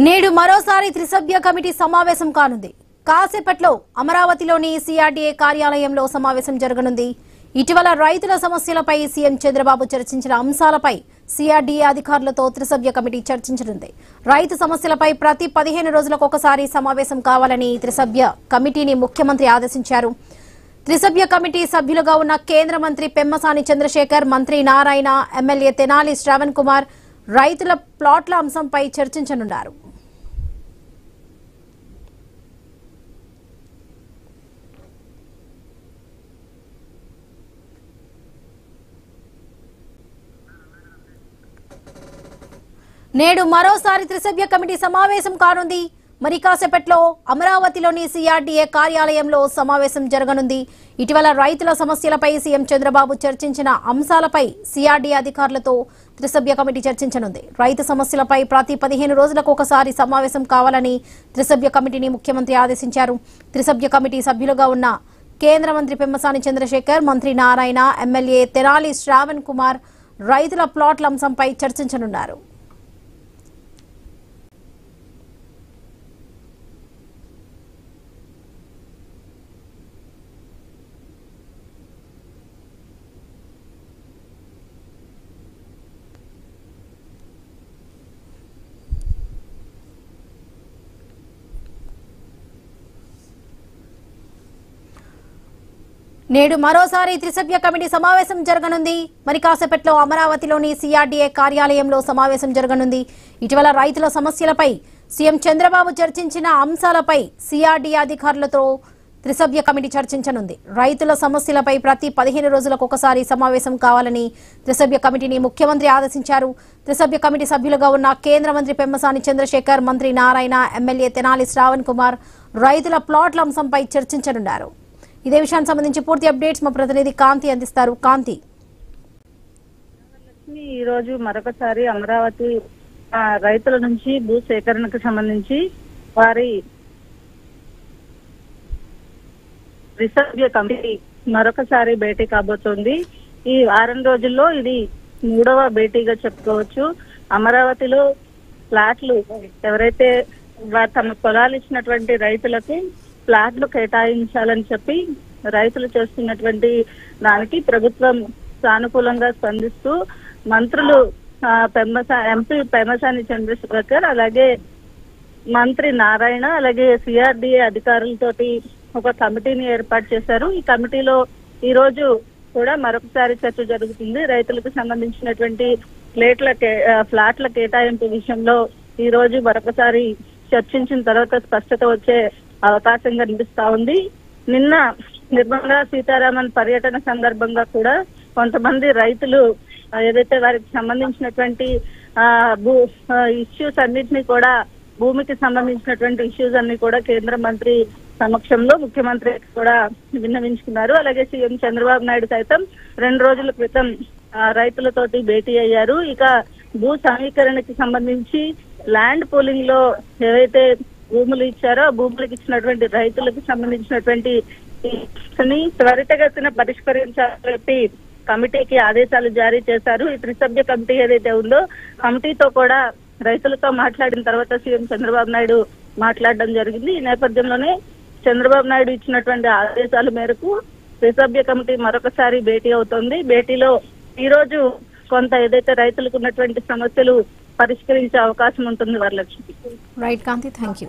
నేడు మరోసారి త్రిసభ్య కమిటీ సమావేశం కానుంది. కాసేపట్లో అమరావతిలోని సిఆర్డీఏ కార్యాలయంలో సమావేశం జరగనుంది. ఇటీవల రైతుల సమస్యలపై సీఎం చంద్రబాబు చర్చించిన అంశాలపై సిఆర్డీఏ అధికారులతో త్రిసభ్య కమిటీ చర్చించనుంది. రైతు సమస్యలపై ప్రతి 15 రోజులకు ఒకసారి సమావేశం కావాలని త్రిసభ్య కమిటీని ముఖ్యమంత్రి ఆదేశించారు. త్రిసభ్య కమిటీ సభ్యులుగా ఉన్న కేంద్ర మంత్రి పెమ్మసాని చంద్రశేఖర్, మంత్రి నారాయణ, ఎమ్మెల్యే తెనాలి శ్రావణ్ కుమార్ రైతుల ప్లాట్ల అంశంపై చర్చించనున్నారు. నేడు మరోసారి త్రిసభ్య కమిటీ సమావేశం కానుంది. మరి కాసేపట్లో అమరావతిలోని సిఆర్డీఏ కార్యాలయంలో సమావేశం జరగనుంది. ఇటీవల రైతుల సమస్యలపై సీఎం చంద్రబాబు చర్చించిన అంశాలపై సిఆర్డీఏ అధికారులతో త్రిసభ్య కమిటీ చర్చించనుంది. రైతు సమస్యలపై ప్రతి 15 రోజులకు ఒకసారి సమావేశం కావాలని త్రిసభ్య కమిటీని ముఖ్యమంత్రి ఆదేశించారు. త్రిసభ్య కమిటీ సభ్యులుగా ఉన్న కేంద్ర మంత్రి పెమ్మసాని చంద్రశేఖర్, మంత్రి నారాయణ, ఎమ్మెల్యే తెనాలి శ్రావణ్ కుమార్ రైతుల ప్లాట్ల అంశంపై చర్చించనున్నారు. నేడు మరోసారి త్రిసభ్య కమిటీ సమావేశం జరగనుంది. మరి కాసేపట్లో అమరావతిలోని సిఆర్డీఏ కార్యాలయంలో సమావేశం జరగనుంది. ఇటీవల రైతుల సమస్యలపై సీఎం చంద్రబాబు చర్చించిన అంశాలపై సిఆర్డీఏ అధికారులతో త్రిసభ్య కమిటీ చర్చించనుంది. రైతుల సమస్యలపై ప్రతి 15 రోజులకు ఒకసారి సమావేశం కావాలని త్రిసభ్య కమిటీని ముఖ్యమంత్రి ఆదేశించారు. త్రిసభ్య కమిటీ సభ్యులుగా ఉన్న కేంద్ర మంత్రి పెమ్మసాని చంద్రశేఖర్, మంత్రి నారాయణ, ఎమ్మెల్యే తెనాలి శ్రావణ్ కుమార్ రైతుల ప్లాట్ల అంశంపై చర్చించనున్నారు. ఇదే విషయానికి సంబంధించి పూర్తి అప్డేట్స్ మా ప్రతినిధి కాంతి అందిస్తారు. కాంతి, ఈ రోజు మరొకసారి అమరావతి రైతుల నుంచి భూ సేకరణకు సంబంధించి వారి త్రిసభ్య కమిటీ మరొకసారి భేటీ కాబోతోంది. ఈ వారం రోజుల్లో ఇది 3వ భేటీగా చెప్పుకోవచ్చు. అమరావతిలో ఫ్లాట్లు ఎవరైతే తమ పొలాలు ఇచ్చినటువంటి రైతులకు ఫ్లాట్లు కేటాయించాలని చెప్పి రైతులు చేస్తున్నటువంటి దానికి ప్రభుత్వం సానుకూలంగా స్పందిస్తూ మంత్రులు ఎంపీ పెమ్మసాని చంద్రశేఖర్, అలాగే మంత్రి నారాయణ, అలాగే సిఆర్డీఏ అధికారులతోటి ఒక కమిటీని ఏర్పాటు చేశారు. ఈ కమిటీలో ఈ రోజు కూడా మరొకసారి చర్చ జరుగుతుంది. రైతులకు సంబంధించినటువంటి ఫ్లాట్ల కేటాయింపు విషయంలో ఈ రోజు మరొకసారి చర్చించిన తర్వాత స్పష్టత వచ్చే అవకాశం కనిపిస్తా ఉంది. నిన్న నిర్మలా సీతారామన్ పర్యటన సందర్భంగా కూడా కొంతమంది రైతులు ఏదైతే వారికి సంబంధించినటువంటి ఇష్యూస్ అన్నింటినీ కూడా, భూమికి సంబంధించినటువంటి ఇష్యూస్ అన్ని కూడా కేంద్ర మంత్రి సమక్షంలో ముఖ్యమంత్రి కూడా విన్నవించుకున్నారు. అలాగే సీఎం చంద్రబాబు నాయుడు సైతం 2 రోజుల క్రితం రైతులతోటి భేటీ అయ్యారు. ఇక భూ సమీకరణకి సంబంధించి ల్యాండ్ పూలింగ్ లో ఏవైతే భూములు ఇచ్చారో ఆ భూములకు ఇచ్చినటువంటి రైతులకు సంబంధించినటువంటి త్వరితగతిన పరిష్కరించాలని కమిటీకి ఆదేశాలు జారీ చేశారు. ఈ త్రిసభ్య కమిటీ ఏదైతే ఉందో కమిటీతో కూడా రైతులతో మాట్లాడిన తర్వాత సీఎం చంద్రబాబు నాయుడు మాట్లాడడం జరిగింది. ఈ నేపథ్యంలోనే చంద్రబాబు నాయుడు ఇచ్చినటువంటి ఆదేశాల మేరకు త్రిసభ్య కమిటీ మరొకసారి భేటీ అవుతోంది. భేటీలో ఈ రోజు కొంత ఏదైతే రైతులకు ఉన్నటువంటి సమస్యలు పరిష్కరించే అవకాశం ఉంటుంది. Varalakshmi. Right Kanti, thank you.